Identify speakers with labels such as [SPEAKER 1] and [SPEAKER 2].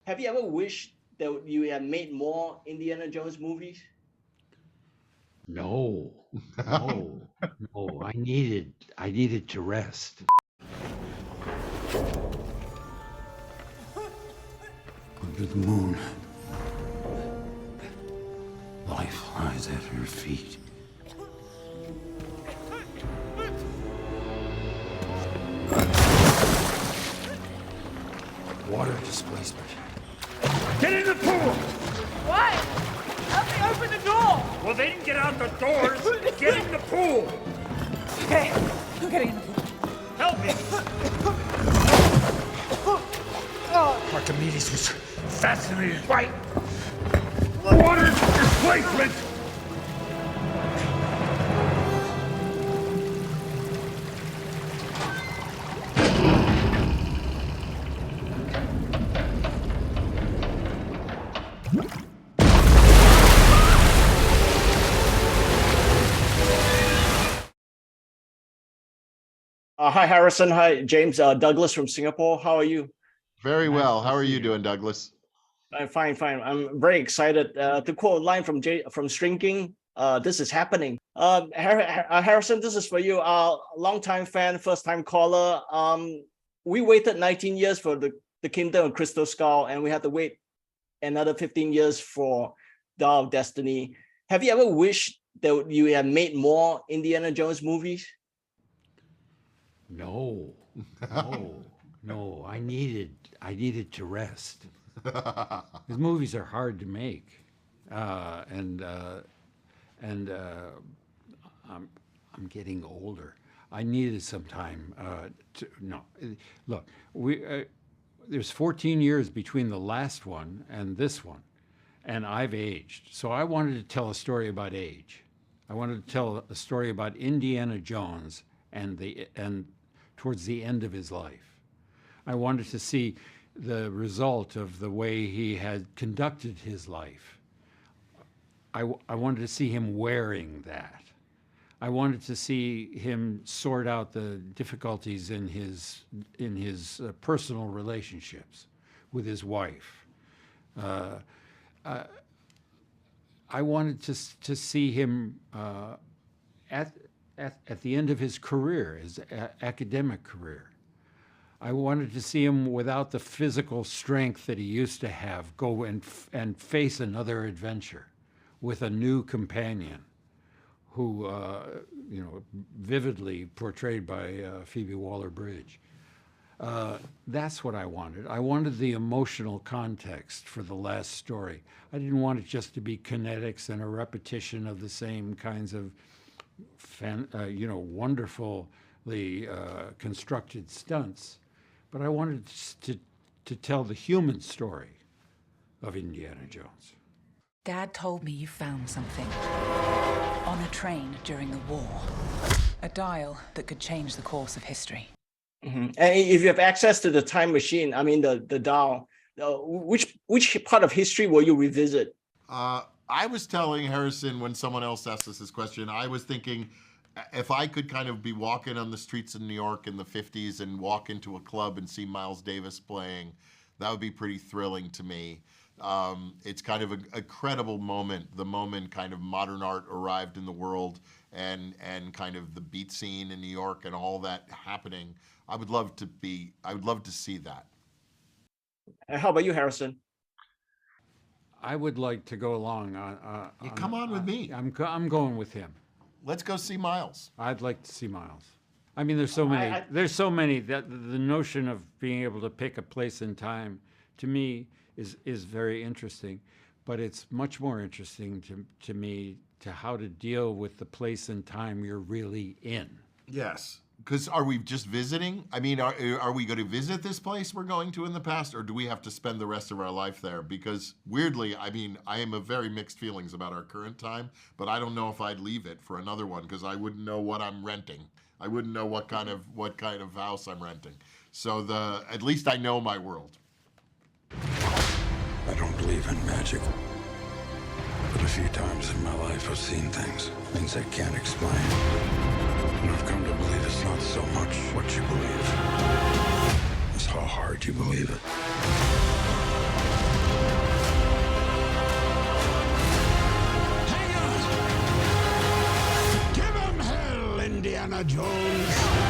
[SPEAKER 1] Have you ever wished that you had made more Indiana Jones movies?
[SPEAKER 2] No, no, no. I needed to rest.
[SPEAKER 3] Under the moon, life lies at her feet. Water displacement.
[SPEAKER 4] Get in the pool!
[SPEAKER 5] Why? Help me open the door!
[SPEAKER 4] Well, they didn't get out the doors. Get in the pool!
[SPEAKER 5] Okay, I'm getting in the pool.
[SPEAKER 4] Help me! Archimedes was fascinated by water displacement!
[SPEAKER 1] Hi, Harrison. Hi, James. Douglas from Singapore. How are you?
[SPEAKER 6] Very
[SPEAKER 2] Nice
[SPEAKER 6] well.
[SPEAKER 2] to
[SPEAKER 6] How are
[SPEAKER 2] see
[SPEAKER 6] you
[SPEAKER 2] you.
[SPEAKER 6] doing, Douglas?
[SPEAKER 1] I'm fine, fine. I'm very excited. To quote a line from Shrinking, this is happening. Harrison, this is for you. Longtime fan, first time caller. We waited 19 years for the Kingdom of Crystal Skull, and we had to wait another 15 years for Dial of Destiny. Have you ever wished that you had made more Indiana Jones movies?
[SPEAKER 2] No, no, no. I needed to rest. These movies are hard to make, and I'm getting older. I needed some time to no. Look, there's 14 years between the last one and this one, and I've aged. So I wanted to tell a story about age. I wanted to tell a story about Indiana Jones and towards the end of his life. I wanted to see the result of the way he had conducted his life. I wanted to see him wearing that. I wanted to see him sort out the difficulties in his personal relationships with his wife. I wanted to see him at the end of his career, his academic career. I wanted to see him without the physical strength that he used to have go and face another adventure with a new companion who, vividly portrayed by Phoebe Waller-Bridge. That's what I wanted. I wanted the emotional context for the last story. I didn't want it just to be kinetics and a repetition of the same kinds of wonderfully constructed stunts, but I wanted to tell the human story of Indiana Jones.
[SPEAKER 7] Dad told me you found something on a train during the war. A dial that could change the course of history.
[SPEAKER 1] Mm-hmm. And if you have access to the time machine, I mean the dial, which part of history will you revisit?
[SPEAKER 6] I was telling Harrison when someone else asked us this question, I was thinking if I could kind of be walking on the streets of New York in the 50s and walk into a club and see Miles Davis playing, that would be pretty thrilling to me. It's kind of a credible moment, the moment kind of modern art arrived in the world and kind of the beat scene in New York and all that happening. I would love to see that.
[SPEAKER 1] How about you, Harrison?
[SPEAKER 2] I would like to go along
[SPEAKER 6] come on with me.
[SPEAKER 2] I'm going with him.
[SPEAKER 6] Let's go see Miles.
[SPEAKER 2] I'd like to see Miles. I mean, there's so many. There's so many that the notion of being able to pick a place in time, to me, is very interesting. But it's much more interesting to me to how to deal with the place and time you're really in.
[SPEAKER 6] Yes. Because are we just visiting? I mean, are we going to visit this place we're going to in the past, or do we have to spend the rest of our life there? Because weirdly, I mean, I am of very mixed feelings about our current time, but I don't know if I'd leave it for another one because I wouldn't know what I'm renting. I wouldn't know what kind of house I'm renting. So at least I know my world.
[SPEAKER 3] I don't believe in magic. But a few times in my life I've seen things I can't explain. And I've come to believe it's not so much what you believe, it's how hard you believe it. Indiana Jones.